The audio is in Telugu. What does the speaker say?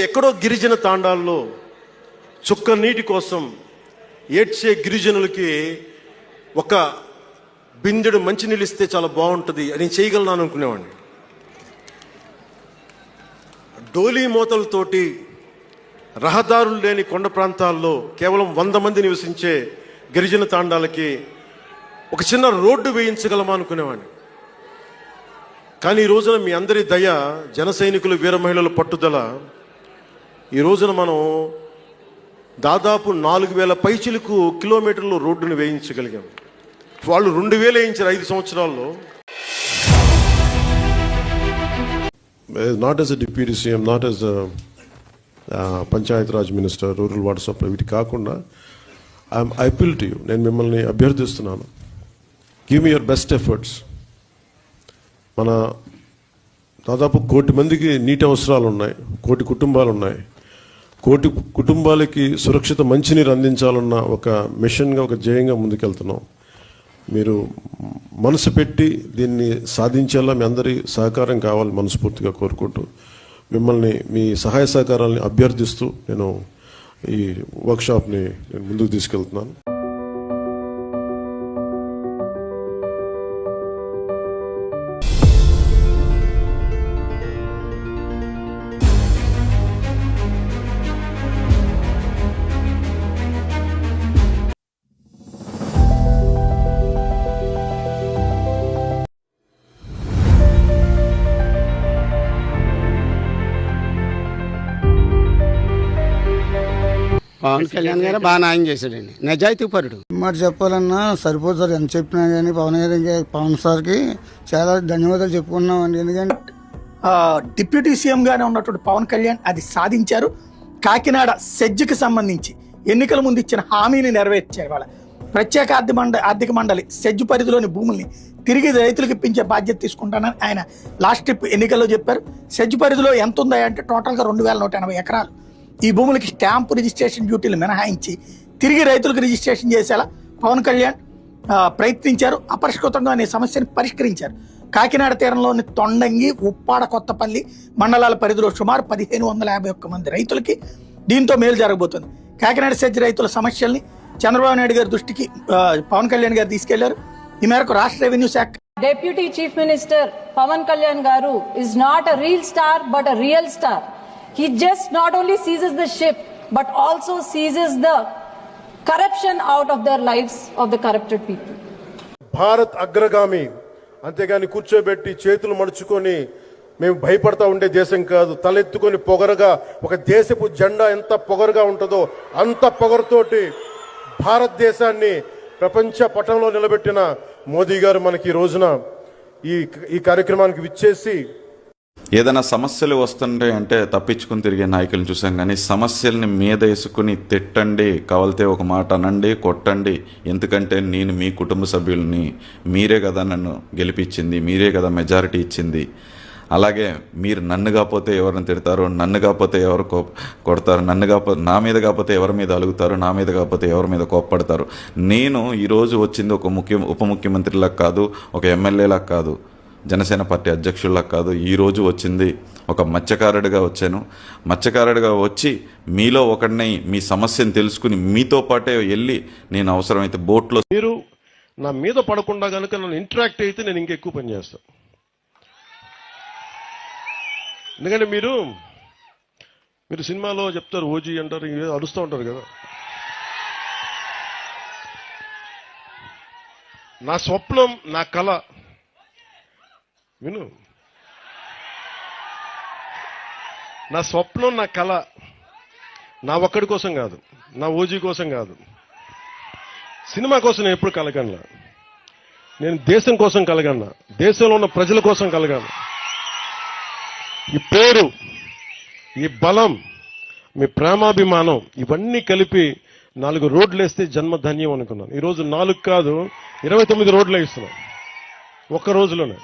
ఎక్కడో గిరిజన తాండాల్లో చుక్క నీటి కోసం ఏడ్చే గిరిజనులకి ఒక బిందెడు మంచినీళ్ళు ఇస్తే చాలా బాగుంటుంది అని చేయగలను అనుకునేవాడిని. డోలీ మూతలతోటి రహదారులు లేని కొండ ప్రాంతాల్లో కేవలం 100 మంది నివసించే గిరిజన తాండాలకి ఒక చిన్న రోడ్డు వేయించగలమా అనుకునేవాడిని. కానీ ఈ రోజున మీ అందరి దయ, జన సైనికులు, వీర మహిళల పట్టుదల, ఈ రోజున మనం దాదాపు 4000 పైచిలకు కిలోమీటర్లు రోడ్డును వేయించగలిగాం. వాళ్ళు 2000 వేయించారు 5 సంవత్సరాల్లో. Not as a deputy CM, not as a Panchayat Raj minister, rural water supply, వీటి కాకుండా ఐ అపీల్ టు యూ, నేను మిమ్మల్ని అభ్యర్థిస్తున్నాను, give me your best efforts. మన దాదాపు 1 కోటి మందికి నీటి అవసరాలు ఉన్నాయి, 1 కోటి కుటుంబాలు ఉన్నాయి. 1 కోటి కుటుంబాలకి సురక్షిత మంచినీరు అందించాలన్న ఒక మిషన్గా, ఒక ధ్యేయంగా ముందుకెళ్తున్నాం. మీరు మనసు పెట్టి దీన్ని సాధించేలా మీ అందరి సహకారం కావాలి మనస్ఫూర్తిగా కోరుకుంటూ, మిమ్మల్ని మీ సహాయ సహకారాలని అభ్యర్థిస్తూ నేను ఈ వర్క్షాప్ని నేను ముందుకు తీసుకెళ్తున్నాను. పవన్ కళ్యాణ్ గారు బాగా న్యాయం చేశాడండి, నిజాయితీ పరుడు. మాట చెప్పాలన్నా సరిపోదు సార్, ఎంత చెప్పినా కానీ పవన్ సార్కి చాలా ధన్యవాదాలు చెప్పుకున్నామండి. ఎందుకంటే డిప్యూటీ సీఎంగానే ఉన్నటువంటి పవన్ కళ్యాణ్ అది సాధించారు. కాకినాడ సెజ్కి సంబంధించి ఎన్నికల ముందు ఇచ్చిన హామీని నెరవేర్చారు. వాళ్ళ ప్రత్యేక ఆర్థిక మండలి సెజ్ పరిధిలోని భూముల్ని తిరిగి రైతులకు ఇప్పించే బాధ్యత తీసుకుంటానని ఆయన లాస్ట్ ట్రిప్ ఎన్నికల్లో చెప్పారు. సెజ్ పరిధిలో ఎంత ఉందా అంటే టోటల్గా 2180 ఎకరాలు. ఈ భూములకి స్టాంపు రిజిస్ట్రేషన్ డ్యూటీలు మినహాయించి తిరిగి రైతులకు రిజిస్ట్రేషన్ చేసేలా పవన్ కళ్యాణ్ ప్రయత్నించారు. అపరిష్కృతంగా అనే సమస్యను పరిష్కరించారు. కాకినాడ తీరంలోని తొండంగి, ఉప్పాడ, కొత్తపల్లి మండలాల పరిధిలో సుమారు 1551 మంది రైతులకి దీంతో మేలు జరగబోతుంది. కాకినాడ సెజ్ రైతుల సమస్యల్ని చంద్రబాబు నాయుడు గారి దృష్టికి పవన్ కళ్యాణ్ గారు తీసుకెళ్లారు. ఈ మేరకు రాష్ట్ర రెవెన్యూ శాఖ Deputy Chief Minister Pawan Kalyan Garu is not a real star but a real star. He just not only seizes the ship but also seizes the corruption out of their lives of the corrupted people. Bharat అగ్రగామి, అంతేగాని కూర్చోబెట్టి చేతులు మడుచుకొని మేము భయపడతా ఉండే దేశం కాదు. తలెత్తుకొని పొగరగా ఒక దేశపు జెండా ఎంత పొగరుగా ఉంటుందో అంత పొగరుతోటి భారతదేశాన్ని ప్రపంచ పటంలో నిలబెట్టిన మోదీ గారు మనకి ఈ రోజున ఈ కార్యక్రమానికి విచ్చేసి, ఏదైనా సమస్యలు వస్తుంటాయి అంటే తప్పించుకుని తిరిగే నాయకులను చూసాం. కానీ సమస్యల్ని మీద వేసుకుని తిట్టండి, కావాలితే ఒక మాట అనండి, కొట్టండి, ఎందుకంటే నేను మీ కుటుంబ సభ్యుల్ని, మీరే కదా నన్ను గెలిపించింది, మీరే కదా మెజారిటీ ఇచ్చింది. అలాగే మీరు నన్ను కాకపోతే ఎవరిని తిడతారు, నన్ను కాకపోతే ఎవరు కొడతారు, నా మీద కాకపోతే ఎవరి మీద అలుగుతారు, నా మీద కాకపోతే ఎవరి మీద కోప్పడతారు. నేను ఈరోజు వచ్చింది ఒక ఉప ముఖ్యమంత్రిలా కాదు, ఒక ఎమ్మెల్యేలా కాదు, జనసేన పార్టీ అధ్యక్షుల్లా కాదు. ఈరోజు వచ్చింది ఒక మత్స్యకారుడిగా వచ్చాను. మత్స్యకారుడిగా వచ్చి మీలో ఒకడిని మీ సమస్యను తెలుసుకుని మీతో పాటే వెళ్ళి నేను అవసరమైతే బోట్లో, మీరు నా మీద పడకుండా కనుక నన్ను ఇంటరాక్ట్ అయితే నేను ఇంకెక్కువ పని చేస్తాను. ఎందుకంటే మీరు సినిమాలో చెప్తారు, ఓజీ అంటారు, అరుస్తూ ఉంటారు కదా. నా స్వప్నం, నా కళ, విను, నా స్వప్నం, నా కళ నా ఒక్కడి కోసం కాదు, నా ఓజీ కోసం కాదు, సినిమా కోసం నేను ఎప్పుడు కలగన్నా. నేను దేశం కోసం కలగన్నా, దేశంలో ఉన్న ప్రజల కోసం కలగాను. ఈ పేరు, ఈ బలం, మీ ప్రేమాభిమానం ఇవన్నీ కలిపి 4 రోడ్లు వేస్తే జన్మధన్యం అనుకున్నాను. ఈరోజు 4 కాదు 29 రోడ్లు వేస్తున్నాను ఒక్క రోజులోనే.